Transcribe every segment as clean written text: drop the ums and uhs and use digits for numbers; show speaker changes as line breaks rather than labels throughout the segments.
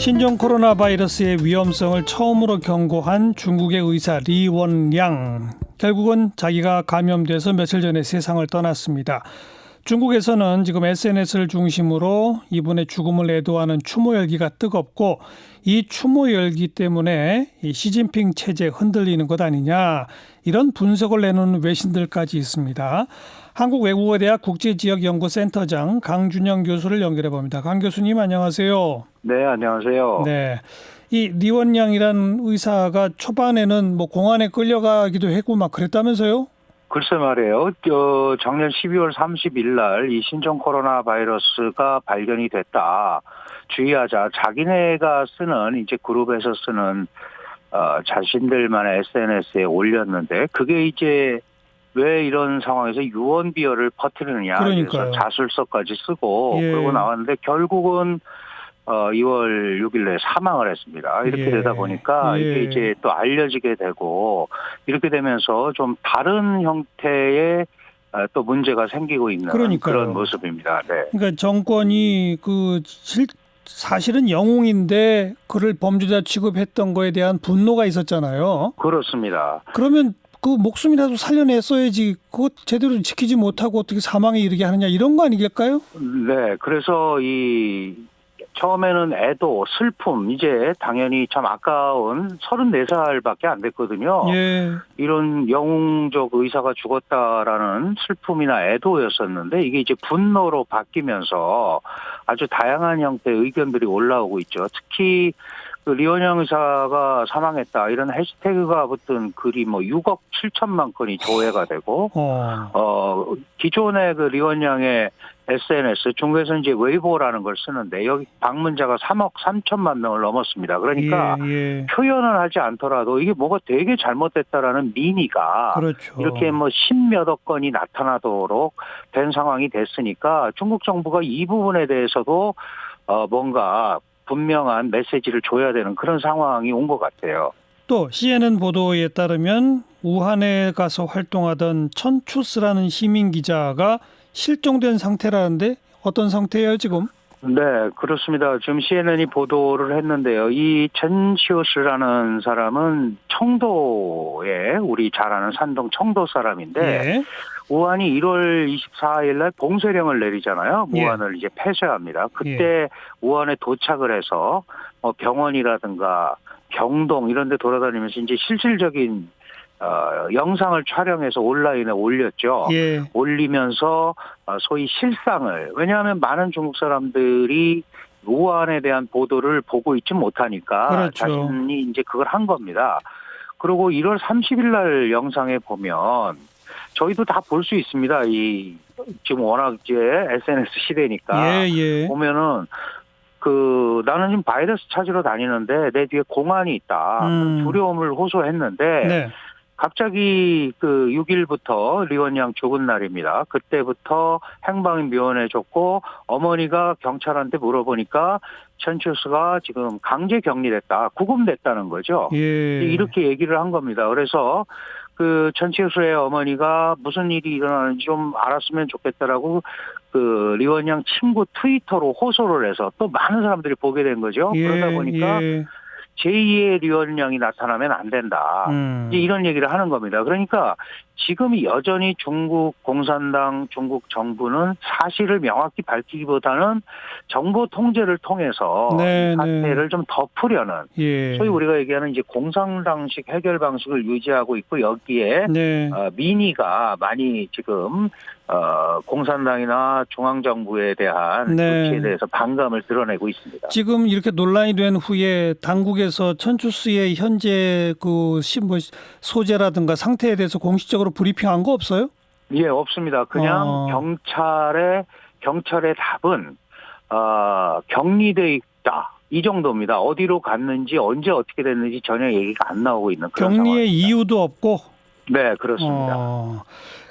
신종 코로나 바이러스의 위험성을 처음으로 경고한 중국의 의사 리원량. 결국은 자기가 감염돼서 며칠 전에 세상을 떠났습니다. 중국에서는 지금 SNS를 중심으로 이분의 죽음을 애도하는 추모 열기가 뜨겁고, 이 추모 열기 때문에 이 시진핑 체제 흔들리는 것 아니냐, 이런 분석을 내놓는 외신들까지 있습니다. 한국외국어대학 국제지역연구센터장 강준영 교수를 연결해 봅니다. 강 교수님, 안녕하세요.
네, 안녕하세요.
네, 이 리원량이란 의사가 초반에는 공안에 끌려가기도 했고 막 그랬다면서요?
글쎄 말이에요. 작년 12월 30일 날 이 신종 코로나 바이러스가 발견이 됐다. 주의하자. 자기네가 쓰는 이제 그룹에서 쓰는 자신들만의 SNS에 올렸는데, 그게 이제 왜 이런 상황에서 유언비어를 퍼뜨리느냐.
그러니까요.
그래서 자술서까지 쓰고
예.
그러고 나왔는데, 결국은 2월 6일에 사망을 했습니다. 이렇게
예.
되다 보니까
예.
이게 이제 또 알려지게 되고, 이렇게 되면서 좀 다른 형태의 또 문제가 생기고 있는
그러니까요.
그런 모습입니다. 네.
그러니까 정권이 사실은 영웅인데 그를 범죄자 취급했던 거에 대한 분노가 있었잖아요.
그렇습니다.
그러면 그 목숨이라도 살려냈어야지, 그거 제대로 지키지 못하고 어떻게 사망에 이르게 하느냐, 이런 거 아니겠까요?
네. 그래서 처음에는 애도, 슬픔, 이제 당연히 참 아까운 34살밖에 안 됐거든요.
예.
이런 영웅적 의사가 죽었다라는 슬픔이나 애도였었는데, 이게 이제 분노로 바뀌면서 아주 다양한 형태의 의견들이 올라오고 있죠. 특히 그 리원영 의사가 사망했다, 이런 해시태그가 붙은 글이 6억 7천만 건이 조회가 되고, 기존의 그 리원영의 SNS, 중국에서는 이제 웨이보라는 걸 쓰는데, 여기 방문자가 3억 3천만 명을 넘었습니다. 그러니까
예.
표현은 하지 않더라도 이게 뭐가 되게 잘못됐다라는 민의가
그렇죠.
이렇게 10몇억 건이 나타나도록 된 상황이 됐으니까, 중국 정부가 이 부분에 대해서도 뭔가 분명한 메시지를 줘야 되는 그런 상황이 온 것 같아요.
또 CNN 보도에 따르면 우한에 가서 활동하던 천추스라는 시민 기자가 실종된 상태라는데, 어떤 상태예요 지금?
네, 그렇습니다. 지금 CNN이 보도를 했는데요. 이 첸시오스라는 사람은 청도에, 우리 잘 아는 산동 청도 사람인데,
예.
우한이 1월 24일 날 봉쇄령을 내리잖아요.
예.
우한을 이제 폐쇄합니다. 그때 우한에 도착을 해서 병원이라든가 병동 이런 데 돌아다니면서 이제 실질적인 영상을 촬영해서 온라인에 올렸죠.
예.
올리면서 소위 실상을, 왜냐하면 많은 중국 사람들이 우한에 대한 보도를 보고 있지 못하니까,
그렇죠.
자신이 이제 그걸 한 겁니다. 그리고 1월 30일 날 영상에 보면, 저희도 다 볼 수 있습니다. 지금 워낙 이제 SNS 시대니까.
예.
보면은 나는 지금 바이러스 찾으러 다니는데 내 뒤에 공안이 있다. 두려움을 호소했는데,
네.
갑자기 6일부터 리원양 죽은 날입니다. 그때부터 행방이 묘연해졌고, 어머니가 경찰한테 물어보니까 천추스가 지금 강제 격리됐다, 구금됐다는 거죠.
예.
이렇게 얘기를 한 겁니다. 그래서 천치수의 어머니가 무슨 일이 일어나는지 좀 알았으면 좋겠다라고 리원양 친구 트위터로 호소를 해서 또 많은 사람들이 보게 된 거죠. 그러다 보니까 제2의 리원량이 나타나면 안 된다. 이제 이런 얘기를 하는 겁니다. 그러니까 지금 여전히 중국 공산당, 중국 정부는 사실을 명확히 밝히기보다는 정보 통제를 통해서 사태를 좀 덮으려는, 소위 우리가 얘기하는 이제 공산당식 해결 방식을 유지하고 있고, 여기에 민의가 많이 지금 공산당이나 중앙정부에 대한 조치에 대해서 반감을 드러내고 있습니다.
지금 이렇게 논란이 된 후에 당국에서 천추스의 현재 소재라든가 상태에 대해서 공식적으로 브리핑한 거 없어요?
예, 없습니다. 그냥 경찰의 답은 격리돼 있다, 이 정도입니다. 어디로 갔는지, 언제 어떻게 됐는지 전혀 얘기가 안 나오고 있는 그런
격리의
상황입니다.
이유도 없고.
네, 그렇습니다.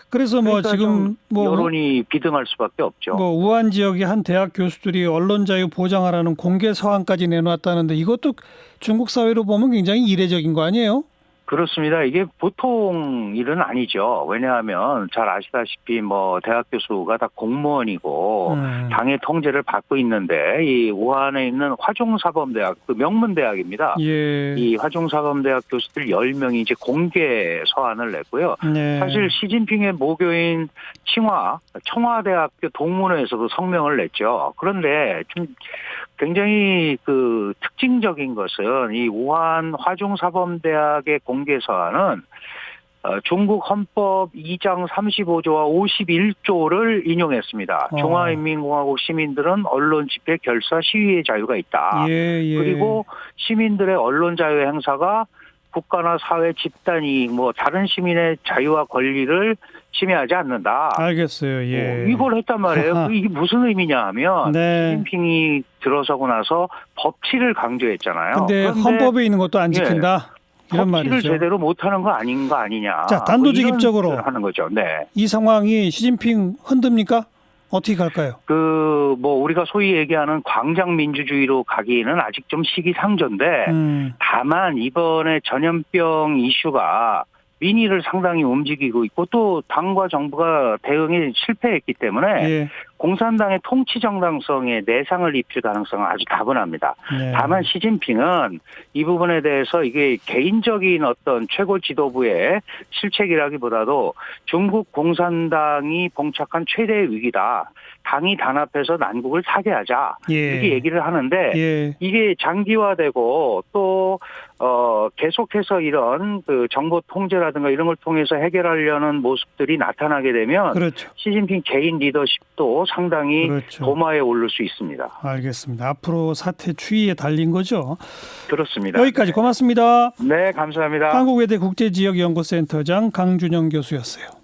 그래서
그러니까
지금
여론이 비등할 수밖에 없죠.
우한 지역의 한 대학 교수들이 언론 자유 보장하라는 공개 서한까지 내놓았다는데, 이것도 중국 사회로 보면 굉장히 이례적인 거 아니에요?
그렇습니다. 이게 보통 일은 아니죠. 왜냐하면 잘 아시다시피 뭐 대학 교수가 다 공무원이고 당의 통제를 받고 있는데 이 우한에 있는 화종사범대학, 그 명문대학입니다.
예.
이 화종사범대학 교수들 10명이 이제 공개 서한을 냈고요.
네.
사실 시진핑의 모교인 청와대학교 동문회에서도 성명을 냈죠. 그런데 좀 굉장히 그 특징적인 것은 이 우한 화종사범대학의 공개 서한은 중국 헌법 2장 35조와 51조를 인용했습니다. 중화인민공화국 시민들은 언론 집회, 결사, 시위의 자유가 있다.
예.
그리고 시민들의 언론 자유 행사가 국가나 사회 집단 이익, 뭐 다른 시민의 자유와 권리를 침해하지 않는다.
알겠어요. 예.
이걸 했단 말이에요. 이게 무슨 의미냐 하면
네.
시진핑이 들어서고 나서 법치를 강조했잖아요.
근데 헌법에 있는 것도 안 지킨다. 이런
법치를
말이죠.
제대로 못하는 거 아니냐.
자, 단도직입적으로
이런 하는 거죠. 네.
이 상황이 시진핑 흔듭니까? 어떻게 갈까요?
뭐 우리가 소위 얘기하는 광장 민주주의로 가기에는 아직 좀 시기상조인데 다만 이번에 전염병 이슈가 민의를 상당히 움직이고 있고 또 당과 정부가 대응에 실패했기 때문에
예.
공산당의 통치 정당성에 내상을 입힐 가능성은 아주 다분합니다.
네.
다만 시진핑은 이 부분에 대해서 이게 개인적인 어떤 최고 지도부의 실책이라기보다도 중국 공산당이 봉착한 최대의 위기다. 당이 단합해서 난국을 타개하자.
예.
이렇게 얘기를 하는데
예.
이게 장기화되고 또 계속해서 이런 그 정보 통제라든가 이런 걸 통해서 해결하려는 모습들이 나타나게 되면
그렇죠.
시진핑 개인 리더십도 상당히
그렇죠.
도마에 오를 수 있습니다.
알겠습니다. 앞으로 사태 추이에 달린 거죠.
그렇습니다.
여기까지 고맙습니다.
네, 감사합니다.
한국외대 국제지역연구센터장 강준영 교수였어요.